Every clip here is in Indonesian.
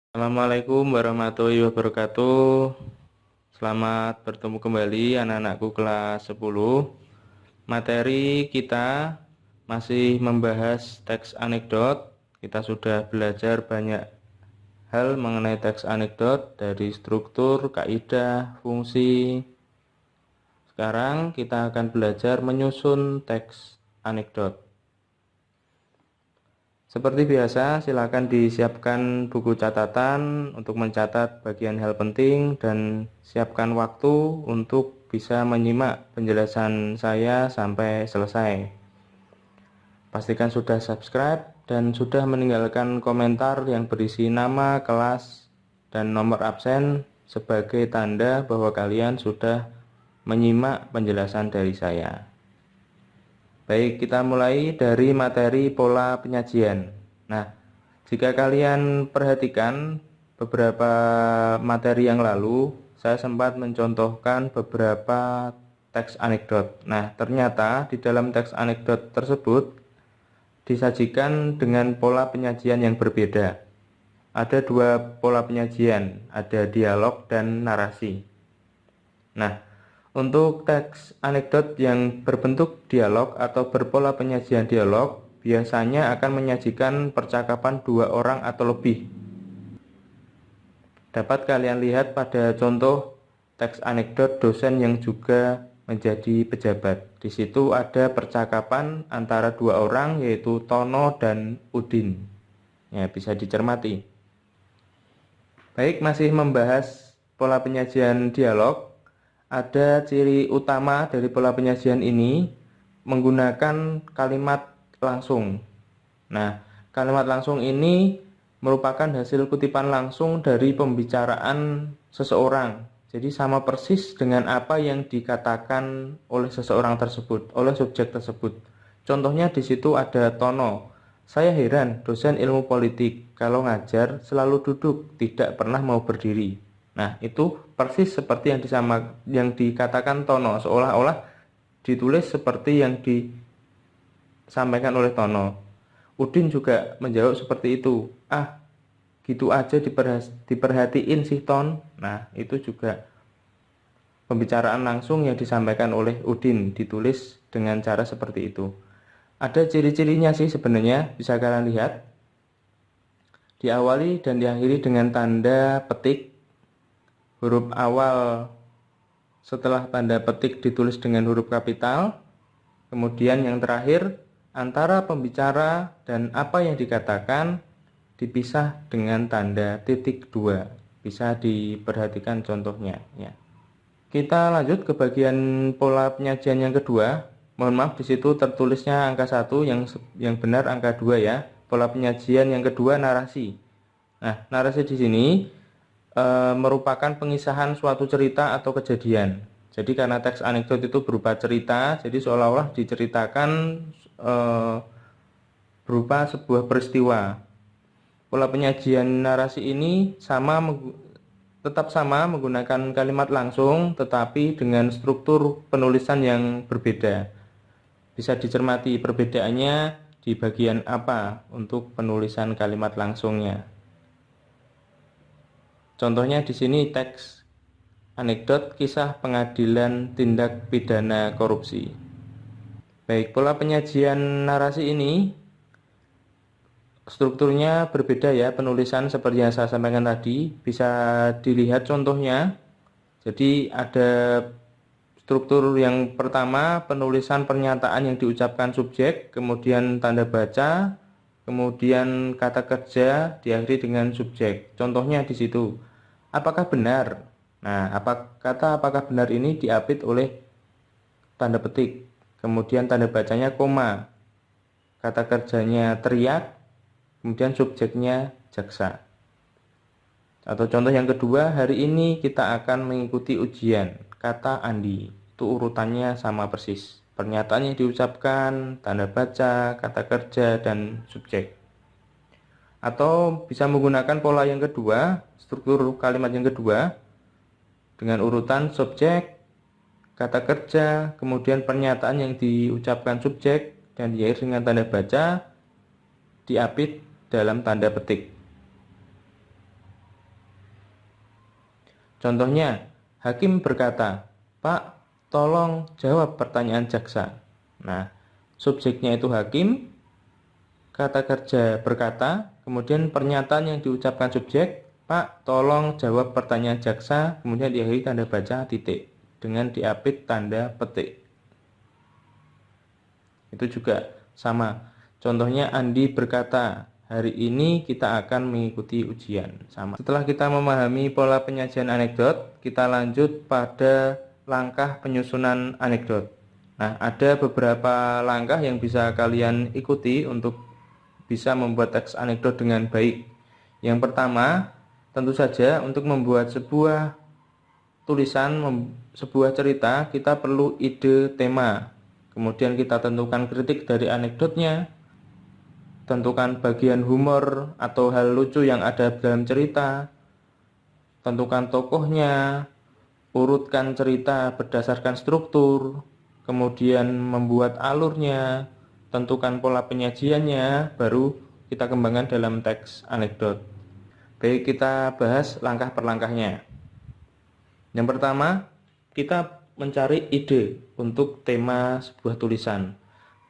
Assalamualaikum warahmatullahi wabarakatuh. Selamat bertemu kembali anak-anakku kelas 10. Materi kita masih membahas teks anekdot. Kita sudah belajar banyak hal mengenai teks anekdot, dari struktur, kaidah, fungsi. Sekarang kita akan belajar menyusun teks anekdot. Seperti biasa, silakan disiapkan buku catatan untuk mencatat bagian hal penting dan siapkan waktu untuk bisa menyimak penjelasan saya sampai selesai. Pastikan sudah subscribe dan sudah meninggalkan komentar yang berisi nama, kelas, dan nomor absen sebagai tanda bahwa kalian sudah menyimak penjelasan dari saya. Baik, kita mulai dari materi pola penyajian. Nah, jika kalian perhatikan beberapa materi yang lalu, saya sempat mencontohkan beberapa teks anekdot. Nah, ternyata di dalam teks anekdot tersebut disajikan dengan pola penyajian yang berbeda. Ada dua pola penyajian, ada dialog dan narasi. Nah, untuk teks anekdot yang berbentuk dialog atau berpola penyajian dialog biasanya akan menyajikan percakapan dua orang atau lebih. Dapat kalian lihat pada contoh teks anekdot dosen yang juga menjadi pejabat. Di situ ada percakapan antara dua orang, yaitu Tono dan Udin. Ya, bisa dicermati. Baik, masih membahas pola penyajian dialog. Ada ciri utama dari pola penyajian ini menggunakan kalimat langsung. Nah, kalimat langsung ini merupakan hasil kutipan langsung dari pembicaraan seseorang. Jadi sama persis dengan apa yang dikatakan oleh seseorang tersebut, oleh subjek tersebut. Contohnya di situ ada Tono. Saya heran, dosen ilmu politik kalau ngajar selalu duduk, tidak pernah mau berdiri. Nah, itu persis seperti yang dikatakan Tono, seolah-olah ditulis seperti yang disampaikan oleh Tono. Udin juga menjawab seperti itu. Ah, gitu aja diperhatiin sih Ton. Nah, itu juga pembicaraan langsung yang disampaikan oleh Udin, ditulis dengan cara seperti itu. Ada ciri-cirinya sih sebenarnya, bisa kalian lihat. Diawali dan diakhiri dengan tanda petik. Huruf awal setelah tanda petik ditulis dengan huruf kapital. Kemudian yang terakhir, antara pembicara dan apa yang dikatakan dipisah dengan tanda titik 2. Bisa diperhatikan contohnya ya. Kita lanjut ke bagian pola penyajian yang kedua. Mohon maaf, di situ tertulisnya angka 1, yang benar angka 2 ya. Pola penyajian yang kedua, narasi. Nah, narasi di sini merupakan pengisahan suatu cerita atau kejadian. Jadi karena teks anekdot itu berupa cerita, jadi seolah-olah diceritakan berupa sebuah peristiwa. Pola penyajian narasi ini tetap sama menggunakan kalimat langsung, tetapi dengan struktur penulisan yang berbeda. Bisa dicermati perbedaannya di bagian apa untuk penulisan kalimat langsungnya. Contohnya di sini teks anekdot kisah pengadilan tindak pidana korupsi. Baik, pola penyajian narasi ini strukturnya berbeda ya, penulisan seperti yang saya sampaikan tadi. Bisa dilihat contohnya. Jadi ada struktur yang pertama, penulisan pernyataan yang diucapkan subjek, kemudian tanda baca, kemudian kata kerja diakhiri dengan subjek. Contohnya di situ. Apakah benar? Nah, apakah benar ini diapit oleh tanda petik. Kemudian tanda bacanya koma. Kata kerjanya teriak, kemudian subjeknya jaksa. Atau contoh yang kedua, hari ini kita akan mengikuti ujian. Kata Andi. Itu urutannya sama persis. Pernyataan yang diucapkan, tanda baca, kata kerja, dan subjek. Atau bisa menggunakan pola yang kedua, struktur kalimat yang kedua, dengan urutan subjek, kata kerja, kemudian pernyataan yang diucapkan subjek, dan diakhiri dengan tanda baca, diapit dalam tanda petik. Contohnya, hakim berkata, "Pak, tolong jawab pertanyaan jaksa." Nah, subjeknya itu hakim, kata kerja berkata, kemudian pernyataan yang diucapkan subjek, "Pak, tolong jawab pertanyaan jaksa," kemudian diakhiri tanda baca titik dengan diapit tanda petik. Itu juga sama. Contohnya, Andi berkata, "Hari ini kita akan mengikuti ujian." Sama. Setelah kita memahami pola penyajian anekdot, kita lanjut pada langkah penyusunan anekdot. Nah, ada beberapa langkah yang bisa kalian ikuti untuk bisa membuat teks anekdot dengan baik. Yang pertama, tentu saja untuk membuat sebuah tulisan, sebuah cerita, kita perlu ide tema. Kemudian kita tentukan kritik dari anekdotnya, tentukan bagian humor atau hal lucu yang ada dalam cerita, tentukan tokohnya, urutkan cerita berdasarkan struktur, kemudian membuat alurnya, tentukan pola penyajiannya, baru kita kembangkan dalam teks anekdot. Baik, kita bahas langkah per langkahnya. Yang pertama, kita mencari ide untuk tema sebuah tulisan.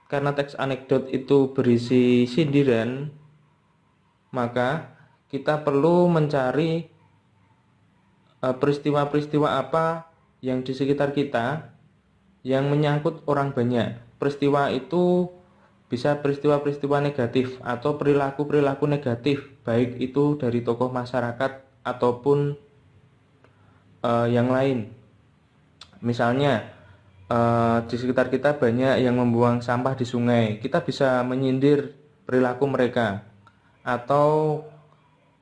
Karena teks anekdot itu berisi sindiran, maka kita perlu mencari peristiwa-peristiwa apa yang di sekitar kita yang menyangkut orang banyak. Peristiwa itu bisa peristiwa-peristiwa negatif atau perilaku-perilaku negatif, baik itu dari tokoh masyarakat ataupun yang lain. Misalnya di sekitar kita banyak yang membuang sampah di sungai, kita bisa menyindir perilaku mereka, atau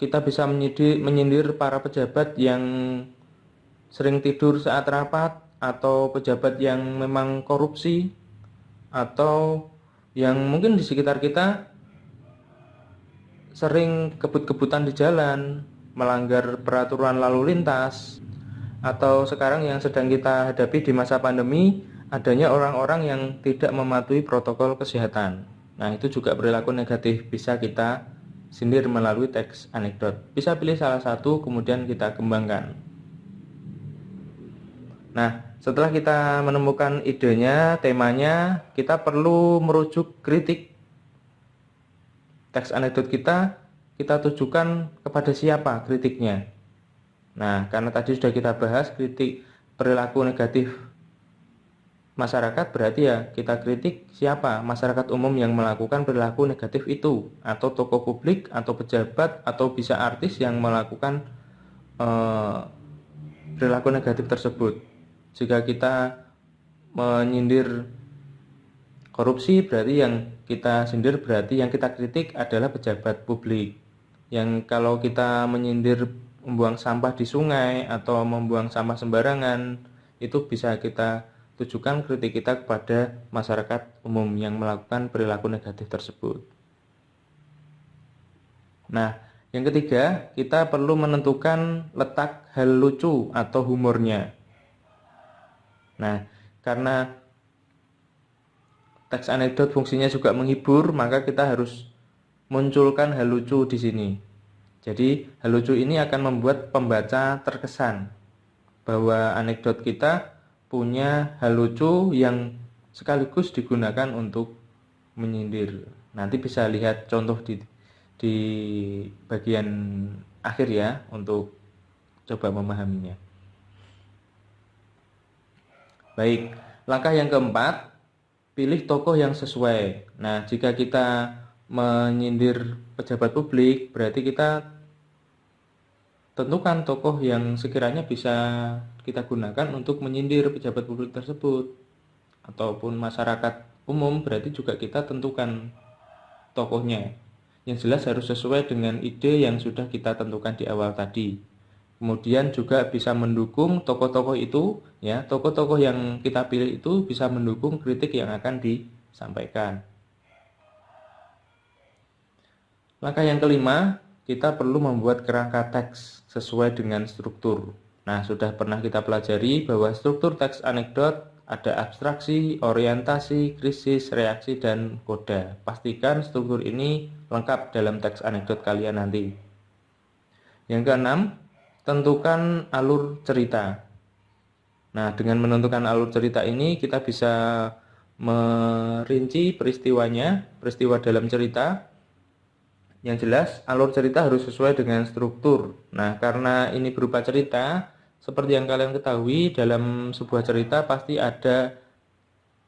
kita bisa menyindir para pejabat yang sering tidur saat rapat, atau pejabat yang memang korupsi, atau yang mungkin di sekitar kita sering kebut-kebutan di jalan, melanggar peraturan lalu lintas, atau sekarang yang sedang kita hadapi di masa pandemi, adanya orang-orang yang tidak mematuhi protokol kesehatan. Nah, itu juga perilaku negatif, bisa kita sindir melalui teks anekdot. Bisa pilih salah satu, kemudian kita kembangkan. Nah, setelah kita menemukan idenya, temanya, kita perlu merujuk kritik. Teks anekdot kita tujukan kepada siapa kritiknya. Nah, karena tadi sudah kita bahas kritik perilaku negatif masyarakat, berarti ya kita kritik siapa? Masyarakat umum yang melakukan perilaku negatif itu, atau tokoh publik, atau pejabat, atau bisa artis yang melakukan perilaku negatif tersebut. Jika kita menyindir korupsi, berarti yang kita sindir, berarti yang kita kritik adalah pejabat publik. Yang kalau kita menyindir membuang sampah di sungai atau membuang sampah sembarangan, itu bisa kita tujukan kritik kita kepada masyarakat umum yang melakukan perilaku negatif tersebut. Nah, yang ketiga, kita perlu menentukan letak hal lucu atau humornya. Nah, karena teks anekdot fungsinya juga menghibur, maka kita harus munculkan hal lucu di sini. Jadi, hal lucu ini akan membuat pembaca terkesan bahwa anekdot kita punya hal lucu yang sekaligus digunakan untuk menyindir. Nanti bisa lihat contoh di bagian akhir ya, untuk coba memahaminya. Baik, langkah yang keempat, pilih tokoh yang sesuai. Nah, jika kita menyindir pejabat publik, berarti kita tentukan tokoh yang sekiranya bisa kita gunakan untuk menyindir pejabat publik tersebut, ataupun masyarakat umum, berarti juga kita tentukan tokohnya. Yang jelas harus sesuai dengan ide yang sudah kita tentukan di awal tadi. Kemudian juga bisa mendukung tokoh-tokoh itu, ya, tokoh-tokoh yang kita pilih itu bisa mendukung kritik yang akan disampaikan. Langkah yang kelima, kita perlu membuat kerangka teks sesuai dengan struktur. Nah, sudah pernah kita pelajari bahwa struktur teks anekdot ada abstraksi, orientasi, krisis, reaksi, dan koda. Pastikan struktur ini lengkap dalam teks anekdot kalian nanti. Yang keenam, tentukan alur cerita. Nah, dengan menentukan alur cerita ini kita bisa merinci peristiwa dalam cerita. Yang jelas, alur cerita harus sesuai dengan struktur. Nah, karena ini berupa cerita, seperti yang kalian ketahui, dalam sebuah cerita pasti ada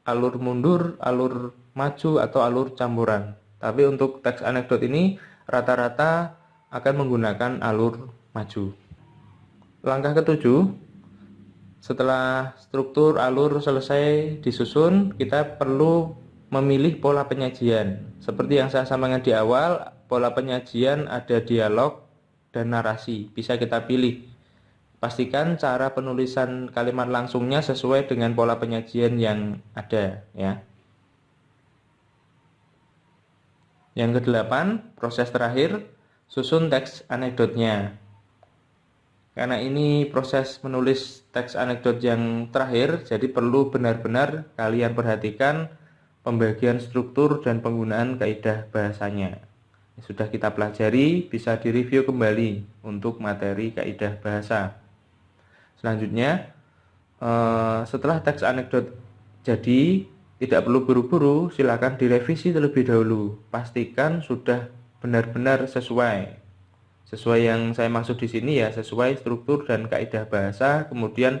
alur mundur, alur maju, atau alur campuran. Tapi untuk teks anekdot ini rata-rata akan menggunakan alur maju. Langkah ketujuh, setelah struktur alur selesai disusun, kita perlu memilih pola penyajian. Seperti yang saya sampaikan di awal, pola penyajian ada dialog dan narasi. Bisa kita pilih. Pastikan cara penulisan kalimat langsungnya sesuai dengan pola penyajian yang ada, ya. Yang kedelapan, proses terakhir, susun teks anekdotnya. Karena ini proses menulis teks anekdot yang terakhir, jadi perlu benar-benar kalian perhatikan pembagian struktur dan penggunaan kaidah bahasanya. Sudah kita pelajari, bisa direview kembali untuk materi kaidah bahasa. Selanjutnya, setelah teks anekdot jadi, tidak perlu buru-buru, silakan direvisi terlebih dahulu. Pastikan sudah benar-benar sesuai yang saya maksud di sini, ya, sesuai struktur dan kaidah bahasa. Kemudian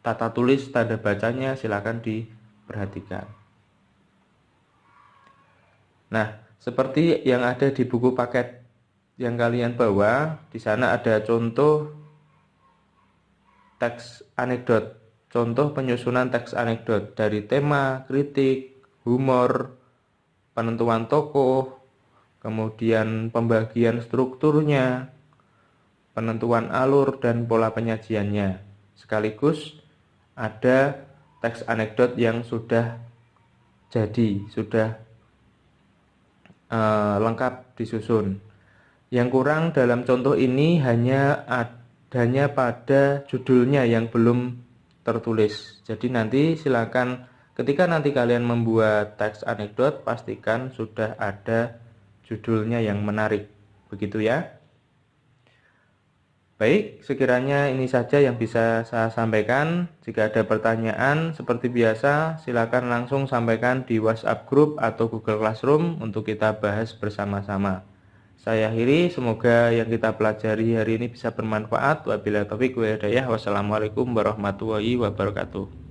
tata tulis tanda bacanya silakan diperhatikan. Nah, seperti yang ada di buku paket yang kalian bawa, di sana ada contoh teks anekdot, contoh penyusunan teks anekdot dari tema, kritik, humor, penentuan tokoh, kemudian pembagian strukturnya, penentuan alur dan pola penyajiannya. Sekaligus ada teks anekdot yang sudah jadi, sudah lengkap disusun. Yang kurang dalam contoh ini hanya pada judulnya yang belum tertulis. Jadi nanti silakan ketika nanti kalian membuat teks anekdot, pastikan sudah ada judulnya yang menarik. Begitu ya. Baik, sekiranya ini saja yang bisa saya sampaikan. Jika ada pertanyaan, seperti biasa, silakan langsung sampaikan di WhatsApp group atau Google Classroom untuk kita bahas bersama-sama. Saya akhiri, semoga yang kita pelajari hari ini bisa bermanfaat. Wabillahi taufiq wal hidayah. Wassalamualaikum warahmatullahi wabarakatuh.